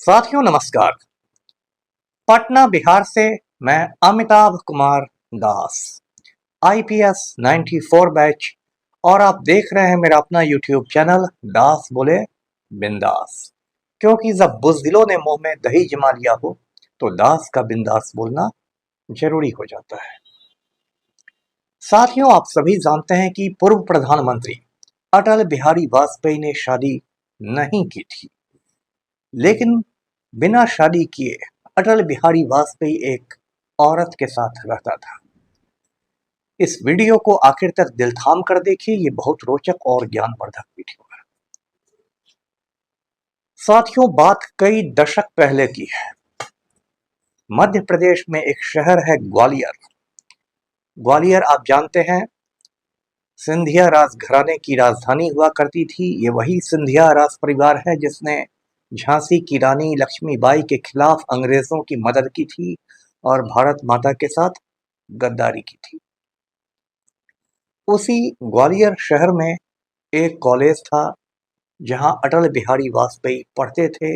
साथियों नमस्कार। पटना बिहार से मैं अमिताभ कुमार दास, आईपीएस 94 बैच, और आप देख रहे हैं मेरा अपना यूट्यूब चैनल दास बोले बिंदास। क्योंकि जब बुज़दिलों ने मुंह में दही जमा लिया हो तो दास का बिंदास बोलना जरूरी हो जाता है। साथियों, आप सभी जानते हैं कि पूर्व प्रधानमंत्री अटल बिहारी वाजपेयी ने शादी नहीं की थी, लेकिन बिना शादी किए अटल बिहारी वाजपेयी एक औरत के साथ रहता था। इस वीडियो को आखिर तक दिल थाम कर देखिए, ये बहुत रोचक और ज्ञानवर्धक वीडियो है। साथियों, बात कई दशक पहले की है। मध्य प्रदेश में एक शहर है ग्वालियर। ग्वालियर आप जानते हैं, सिंधिया राज घराने की राजधानी हुआ करती थी। ये वही सिंधिया राज परिवार है जिसने झांसी की रानी लक्ष्मीबाई के खिलाफ अंग्रेजों की मदद की थी और भारत माता के साथ गद्दारी की थी। उसी ग्वालियर शहर में एक कॉलेज था जहां अटल बिहारी वाजपेयी पढ़ते थे,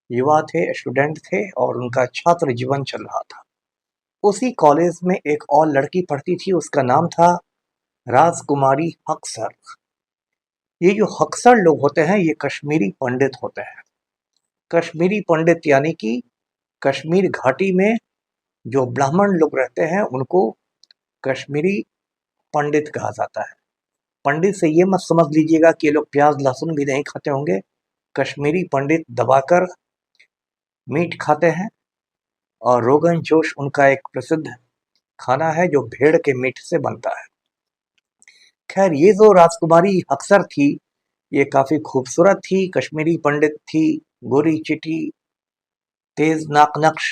युवा थे, स्टूडेंट थे और उनका छात्र जीवन चल रहा था। उसी कॉलेज में एक और लड़की पढ़ती थी, उसका नाम था राजकुमारी हक्सर। ये जो हक्सर लोग होते हैं ये कश्मीरी पंडित होते हैं। कश्मीरी पंडित यानी कि कश्मीर घाटी में जो ब्राह्मण लोग रहते हैं उनको कश्मीरी पंडित कहा जाता है। पंडित से ये मत समझ लीजिएगा कि ये लोग प्याज लहसुन भी नहीं खाते होंगे। कश्मीरी पंडित दबाकर मीट खाते हैं और रोगन जोश उनका एक प्रसिद्ध खाना है जो भेड़ के मीट से बनता है। खैर, ये जो राजकुमारी अक्सर थी ये काफी खूबसूरत थी, कश्मीरी पंडित थी, गोरी चिटी, तेज नाक नक्श।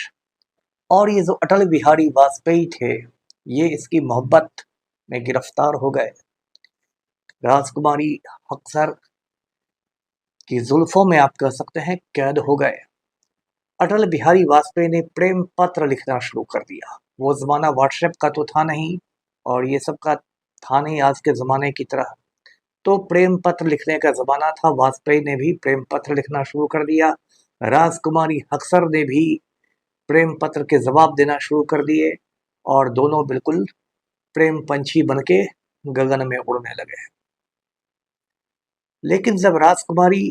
और ये जो अटल बिहारी वाजपेयी थे ये इसकी मोहब्बत में गिरफ्तार हो गए। राजकुमारी अक्सर की जुल्फों में आप कह सकते हैं कैद हो गए। अटल बिहारी वाजपेयी ने प्रेम पत्र लिखना शुरू कर दिया। वो जमाना व्हाट्सएप का तो था नहीं और ये सब का था नहीं आज के जमाने की तरह, तो प्रेम पत्र लिखने का जमाना था। वाजपेयी ने भी प्रेम पत्र लिखना शुरू कर दिया। राजकुमारी अक्सर ने भी प्रेम पत्र के जवाब देना शुरू कर दिए और दोनों बिल्कुल प्रेम पंछी बनके गगन में उड़ने लगे। लेकिन जब राजकुमारी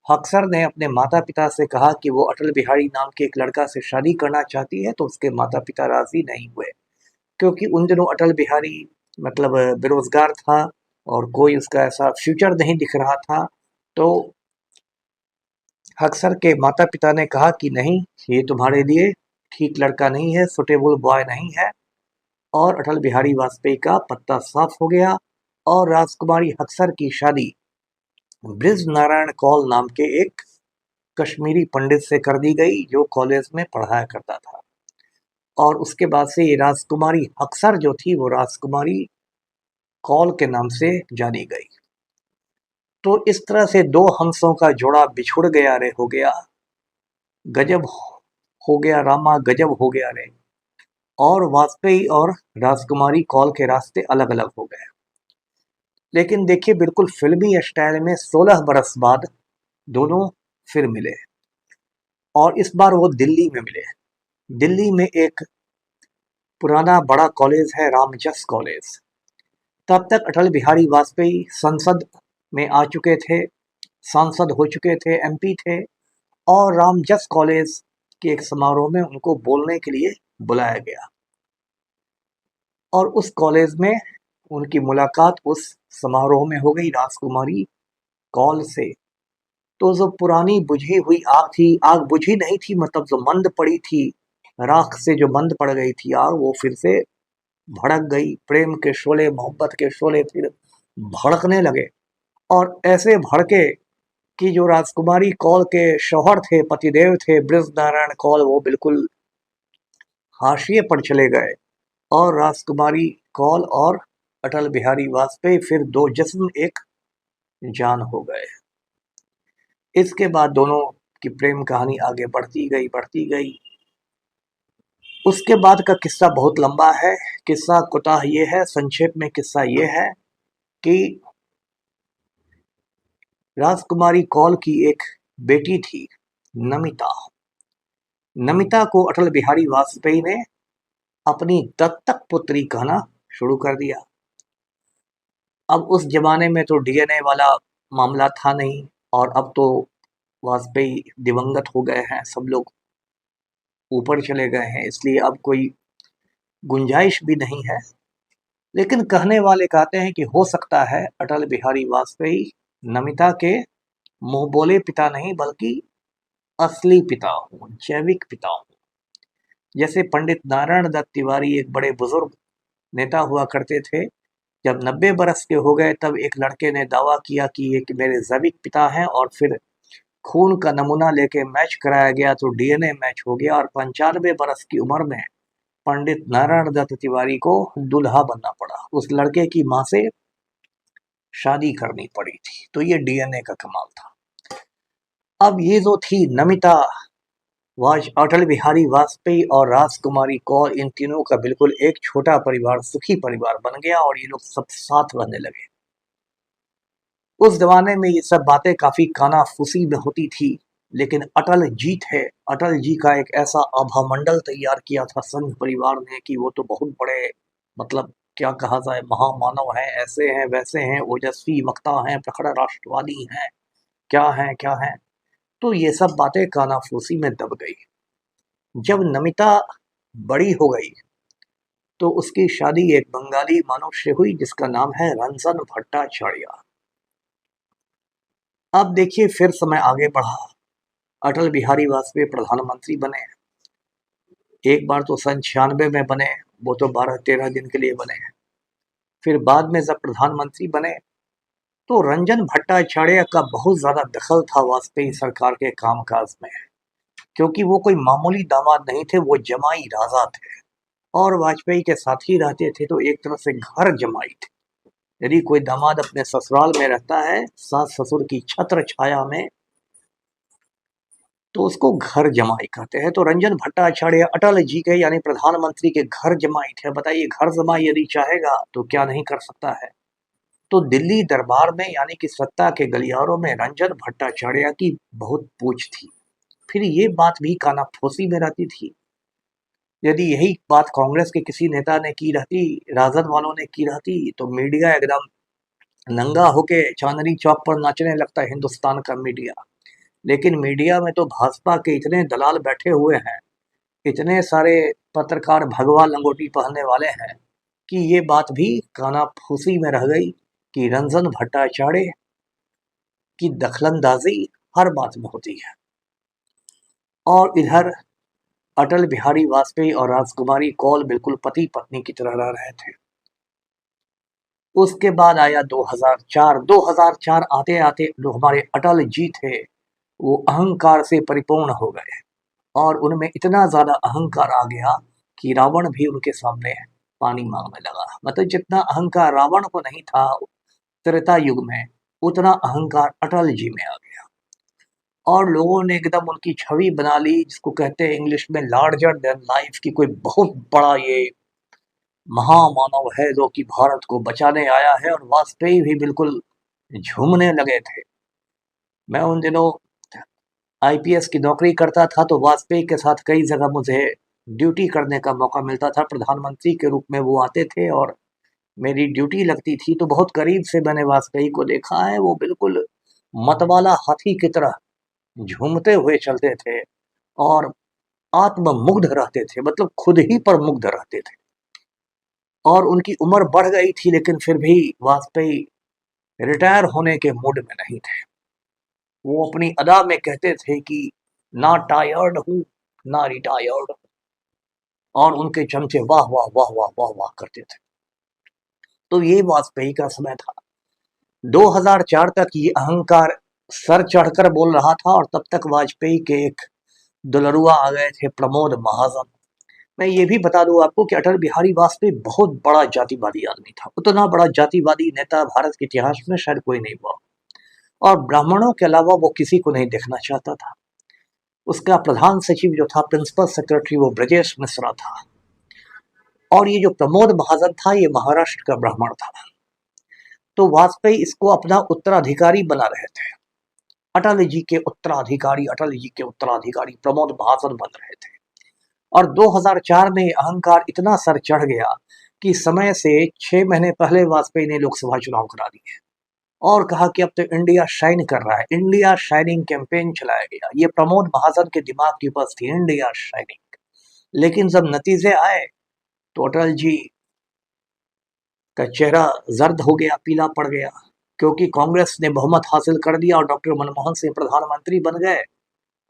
अक्सर ने अपने माता पिता से कहा कि वो अटल बिहारी नाम के एक लड़का से शादी करना चाहती है तो उसके माता पिता राजी नहीं हुए, क्योंकि उन दिनों अटल बिहारी मतलब बेरोजगार था और कोई उसका ऐसा फ्यूचर नहीं दिख रहा था। तो अक्सर के माता पिता ने कहा कि नहीं, ये तुम्हारे लिए ठीक लड़का नहीं है, सुटेबल बॉय नहीं है। और अटल बिहारी वाजपेयी का पत्ता साफ हो गया और राजकुमारी अक्सर की शादी ब्रिज नारायण कौल नाम के एक कश्मीरी पंडित से कर दी गई जो कॉलेज में पढ़ाया करता था। और उसके बाद से ये राजकुमारी अक्सर जो थी वो राजकुमारी कौल के नाम से जानी गई। तो इस तरह से दो हंसों का जोड़ा बिछुड़ गया रे हो गया, गजब हो गया रामा गजब हो गया रे। और वाजपेयी और राजकुमारी कौल के रास्ते अलग अलग हो गए। लेकिन देखिए, बिल्कुल फिल्मी स्टाइल में 16 बरस बाद दोनों फिर मिले और इस बार वो दिल्ली में मिले। दिल्ली में एक पुराना बड़ा कॉलेज है रामजस कॉलेज। तब तक अटल बिहारी वाजपेयी संसद में आ चुके थे, सांसद हो चुके थे, एमपी थे और रामजस कॉलेज के एक समारोह में उनको बोलने के लिए बुलाया गया और उस कॉलेज में उनकी मुलाकात उस समारोह में हो गई राजकुमारी कौल से। तो जो पुरानी बुझी हुई आग थी, आग बुझी नहीं थी, मतलब जो मंद पड़ी थी, राख से जो मंद पड़ गई थी आग, वो फिर से भड़क गई। प्रेम के शोले, मोहब्बत के शोले फिर भड़कने लगे और ऐसे भड़के कि जो राजकुमारी कौल के शौहर थे, पतिदेव थे ब्रिज नारायण कौल, वो बिल्कुल हाशिए पर चले गए और राजकुमारी कौल और अटल बिहारी वाजपेयी फिर दो जिस्म एक जान हो गए। इसके बाद दोनों की प्रेम कहानी आगे बढ़ती गई। उसके बाद का किस्सा बहुत लंबा है। किस्सा कुताह ये है, संक्षेप में किस्सा ये है कि राजकुमारी कौल की एक बेटी थी नमिता। नमिता को अटल बिहारी वाजपेयी ने अपनी दत्तक पुत्री कहना शुरू कर दिया। अब उस जमाने में तो डीएनए वाला मामला था नहीं, और अब तो वाजपेयी दिवंगत हो गए हैं, सब लोग ऊपर चले गए हैं, इसलिए अब कोई गुंजाइश भी नहीं है। लेकिन कहने वाले कहते हैं कि हो सकता है अटल बिहारी वाजपेयी नमिता के मुंह बोले पिता नहीं बल्कि असली पिता हो, जैविक पिता हो। जैसे पंडित नारायण दत्त तिवारी एक बड़े बुजुर्ग नेता हुआ करते थे, जब 90 बरस के हो गए तब एक लड़के ने दावा किया कि ये मेरे जैविक पिता हैं, और फिर खून का नमूना लेके मैच कराया गया तो डीएनए मैच हो गया, और 95 बरस की उम्र में पंडित नारायण दत्त तिवारी को दूल्हा बनना पड़ा, उस लड़के की मां से शादी करनी पड़ी थी। तो ये डीएनए का कमाल था। अब ये जो थी नमिता, अटल बिहारी वाजपेयी और राजकुमारी कौर, इन तीनों का बिल्कुल एक छोटा परिवार, सुखी परिवार बन गया, और ये लोग सब साथ रहने लगे। उस जमाने में ये सब बातें काफी कानाफूसी में होती थी, लेकिन अटल जी थे, अटल जी का एक ऐसा आभामंडल तैयार किया था संघ परिवार ने कि वो तो बहुत बड़े, मतलब क्या कहा जाए, महामानव हैं, ऐसे हैं वैसे हैं, ओजस्वी वक्ता हैं, प्रखर राष्ट्रवादी हैं, क्या है। तो ये सब बातें कानाफूसी में दब गई। जब नमिता बड़ी हो गई तो उसकी शादी एक बंगाली मनुष्य से हुई जिसका नाम है रंजन भट्टाचार्य। अब देखिए फिर समय आगे बढ़ा, अटल बिहारी वाजपेयी प्रधानमंत्री बने। एक बार तो सन 96 में बने, वो तो 12-13 दिन के लिए बने। फिर बाद में जब प्रधानमंत्री बने तो रंजन भट्टाचार्य का बहुत ज्यादा दखल था वाजपेयी सरकार के कामकाज में, क्योंकि वो कोई मामूली दामाद नहीं थे, वो जमाई राजा थे, और वाजपेयी के साथ ही रहते थे, तो एक तरह से घर जमाई थे। यदि कोई दामाद अपने ससुराल में रहता है सास ससुर की छत्र छाया में, तो उसको घर जमाई कहते हैं। तो रंजन भट्टाचार्य अटल जी के यानी प्रधानमंत्री के घर जमाई थे। बताइए, घर जमाई यदि चाहेगा तो क्या नहीं कर सकता है। तो दिल्ली दरबार में यानी कि सत्ता के गलियारों में रंजन भट्टाचार्य की बहुत पूछ थी। फिर ये बात भी कानाफूसी में रहती थी। यदि यही बात कांग्रेस के किसी नेता ने की रहती, राजद वालों ने की रहती, तो मीडिया एकदम नंगा होके चांदनी चौक पर नाचने लगता है, हिंदुस्तान का मीडिया। लेकिन मीडिया में तो भाजपा के इतने दलाल बैठे हुए हैं, इतने सारे पत्रकार भगवा लंगोटी पहनने वाले हैं, कि ये बात भी कानाफूसी में रह गई कि रंजन भट्टाचार्य की दखलंदाजी हर बात में होती है। और इधर अटल बिहारी वाजपेयी और राजकुमारी कौल बिल्कुल पति पत्नी की तरह रह रहे थे। उसके बाद आया 2004 आते आते जो हमारे अटल जी थे वो अहंकार से परिपूर्ण हो गए, और उनमें इतना ज्यादा अहंकार आ गया कि रावण भी उनके सामने पानी मांगने लगा। मतलब जितना अहंकार रावण को नहीं था त्रेता युग में, उतना अहंकार अटल जी में आ गया, और लोगों ने एकदम उनकी छवि बना ली, जिसको कहते हैं इंग्लिश में लार्जर देन लाइफ, की कोई बहुत बड़ा ये महामानव है जो कि भारत को बचाने आया है। और वाजपेयी भी बिल्कुल झूमने लगे थे। मैं उन दिनों आईपीएस की नौकरी करता था, तो वाजपेयी के साथ कई जगह मुझे ड्यूटी करने का मौका मिलता था। प्रधानमंत्री के रूप में वो आते थे और मेरी ड्यूटी लगती थी, तो बहुत करीब से मैंने वाजपेयी को देखा है। वो बिल्कुल मतवाला हाथी की तरह झूमते हुए चलते थे और आत्ममुग्ध रहते थे, मतलब खुद ही पर मुग्ध रहते थे। और उनकी उम्र बढ़ गई थी, लेकिन फिर भी वाजपेयी रिटायर होने के मूड में नहीं थे। वो अपनी अदा में कहते थे कि ना टायर्ड हूं ना रिटायर्ड, और उनके चमचे वाह वाह वाह वाह वाह वाह करते थे। तो ये वाजपेयी का समय था। 2004 तक ये अहंकार सर चढ़कर बोल रहा था, और तब तक वाजपेयी के एक दुलरुआ आ गए थे, प्रमोद महाजन। मैं ये भी बता दूं आपको कि अटल बिहारी वाजपेयी बहुत बड़ा जातिवादी आदमी था। उतना बड़ा जातिवादी नेता भारत के इतिहास में शायद कोई नहीं हुआ, और ब्राह्मणों के अलावा वो किसी को नहीं देखना चाहता था। उसका प्रधान सचिव जो था, प्रिंसिपल सेक्रेटरी, वो ब्रजेश मिश्रा था, और ये जो प्रमोद महाजन था ये महाराष्ट्र का ब्राह्मण था। तो वाजपेयी इसको अपना उत्तराधिकारी बना रहे थे। अटल जी के उत्तराधिकारी प्रमोद महाजन बन रहे थे। और 2004 में अहंकार इतना सर चढ़ गया कि समय से 6 महीने पहले वाजपेयी ने लोकसभा चुनाव करा दिए और कहा कि अब तो इंडिया शाइन कर रहा है। इंडिया शाइनिंग कैंपेन चलाया गया। ये प्रमोद महाजन के दिमाग की उपज थी, इंडिया शाइनिंग। लेकिन जब नतीजे आए तो अटल जी का चेहरा जर्द हो गया, पीला पड़ गया, क्योंकि कांग्रेस ने बहुमत हासिल कर दिया और डॉक्टर मनमोहन सिंह प्रधानमंत्री बन गए।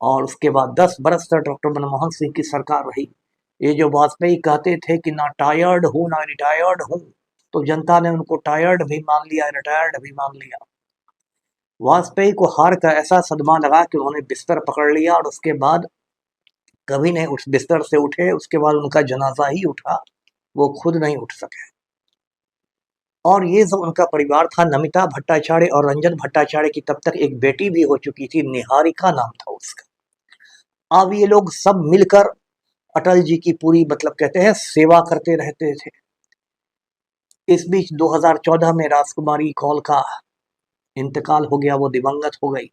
और उसके बाद 10 बरस तक डॉक्टर मनमोहन सिंह की सरकार रही। ये जो वाजपेयी कहते थे कि ना टायर्ड हूं ना रिटायर्ड हूं, तो जनता ने उनको टायर्ड भी मान लिया, रिटायर्ड भी मान लिया। वाजपेयी को हार का ऐसा सदमा लगा कि उन्होंने बिस्तर पकड़ लिया और उसके बाद कभी नहीं उस बिस्तर से उठे। उसके बाद उनका जनाजा ही उठा, वो खुद नहीं उठ सके। और ये जो उनका परिवार था, नमिता भट्टाचार्य और रंजन भट्टाचार्य की तब तक एक बेटी भी हो चुकी थी, निहारिका नाम था उसका। अब ये लोग सब मिलकर अटल जी की पूरी कहते हैं सेवा करते रहते थे। इस बीच 2014 में राजकुमारी कौल का इंतकाल हो गया, वो दिवंगत हो गई।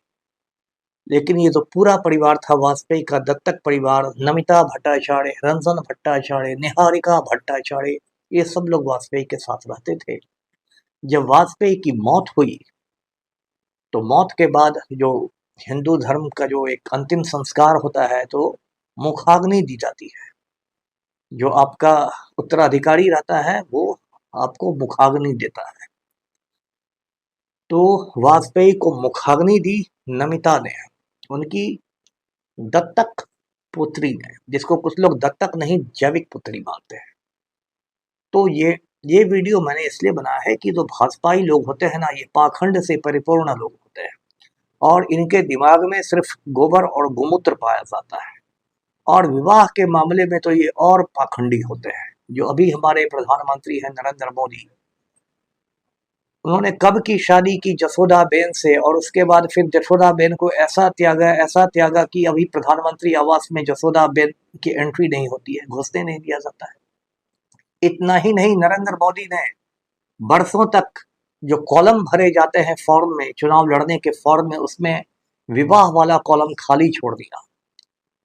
लेकिन ये जो पूरा परिवार था वाजपेयी का, दत्तक परिवार, नमिता भट्टाचार्य, रंजन भट्टाचार्य, निहारिका भट्टाचार्य, ये सब लोग वाजपेयी के साथ रहते थे। जब वाजपेयी की मौत हुई तो मौत के बाद जो हिंदू धर्म का जो एक अंतिम संस्कार होता है, तो मुखाग्नि दी जाती है। जो आपका उत्तराधिकारी रहता है वो आपको मुखाग्नि देता है। तो वाजपेयी को मुखाग्नि दी नमिता ने, उनकी दत्तक पुत्री ने, जिसको कुछ लोग दत्तक नहीं जैविक पुत्री मानते हैं। तो ये वीडियो मैंने इसलिए बनाया है कि जो भाजपाई लोग होते हैं ना, ये पाखंड से परिपूर्ण लोग होते हैं और इनके दिमाग में सिर्फ गोबर और गोमूत्र पाया जाता है। और विवाह के मामले में तो ये और पाखंडी होते हैं। जो अभी हमारे प्रधानमंत्री हैं नरेंद्र मोदी, उन्होंने कब की शादी की जसोदा बेन से, और उसके बाद फिर जसोदा बेन को ऐसा त्यागा कि अभी प्रधानमंत्री आवास में जसोदा बेन की एंट्री नहीं होती है, घुसने नहीं दिया जाता है। इतना ही नहीं, नरेंद्र मोदी ने बरसों तक जो कॉलम भरे जाते हैं फॉर्म में, चुनाव लड़ने के फॉर्म में, उसमें विवाह वाला कॉलम खाली छोड़ दिया।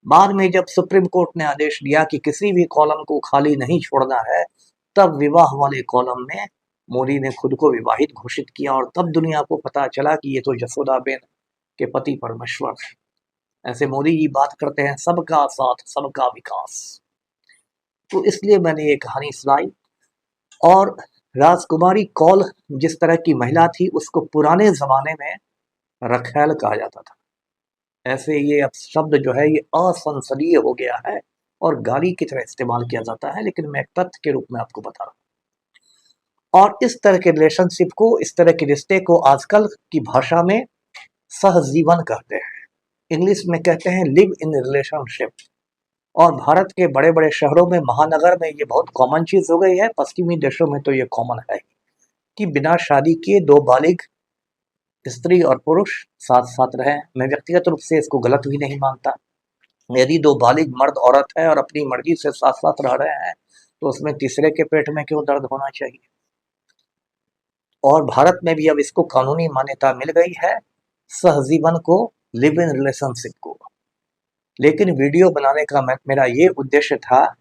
बाद में जब सुप्रीम कोर्ट ने आदेश दिया कि किसी भी कॉलम को खाली नहीं छोड़ना है, तब विवाह वाले कॉलम में मोदी ने खुद को विवाहित घोषित किया और तब दुनिया को पता चला कि ये तो जसोदाबेन के पति परमेश्वर है। ऐसे मोदी जी बात करते हैं सबका साथ सबका विकास। तो इसलिए मैंने ये कहानी सुनाई। और राजकुमारी कौल जिस तरह की महिला थी, उसको पुराने जमाने में रखैल कहा जाता था। ऐसे ये अब शब्द जो है ये असंसदीय हो गया है और गाली की तरह इस्तेमाल किया जाता है, लेकिन मैं तथ्य के रूप में आपको बता रहा हूँ। और इस तरह के रिलेशनशिप को, इस तरह के रिश्ते को आजकल की भाषा में सहजीवन कहते हैं। इंग्लिश में कहते हैं लिव इन रिलेशनशिप। और भारत के बड़े बड़े शहरों में, महानगर में ये बहुत कॉमन चीज हो गई है। पश्चिमी देशों में तो ये कॉमन है कि बिना शादी किए दो बालिग स्त्री और पुरुष साथ साथ रहें। मैं व्यक्तिगत रूप से इसको गलत भी नहीं मानता। यदि दो बालिग मर्द औरत है और अपनी मर्जी से साथ साथ रह रहे हैं, तो उसमें तीसरे के पेट में क्यों दर्द होना चाहिए। और भारत में भी अब इसको कानूनी मान्यता मिल गई है, सहजीवन को, लिव इन रिलेशनशिप को। लेकिन वीडियो बनाने का मेरा ये उद्देश्य था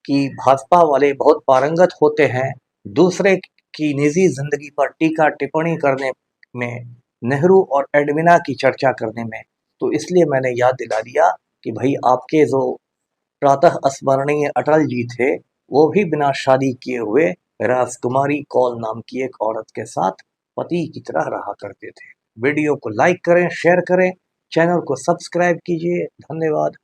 कि भाजपा वाले बहुत पारंगत होते हैं दूसरे की निजी जिंदगी पर टीका टिप्पणी करने में, नेहरू और एडविना की चर्चा करने में। तो इसलिए मैंने याद दिला दिया कि भाई आपके जो प्रातः स्मरणीय अटल जी थे, वो भी बिना शादी किए हुए राजकुमारी कौल नाम की एक औरत के साथ पति की तरह रहा करते थे। वीडियो को लाइक करें, शेयर करें, चैनल को सब्सक्राइब कीजिए। धन्यवाद।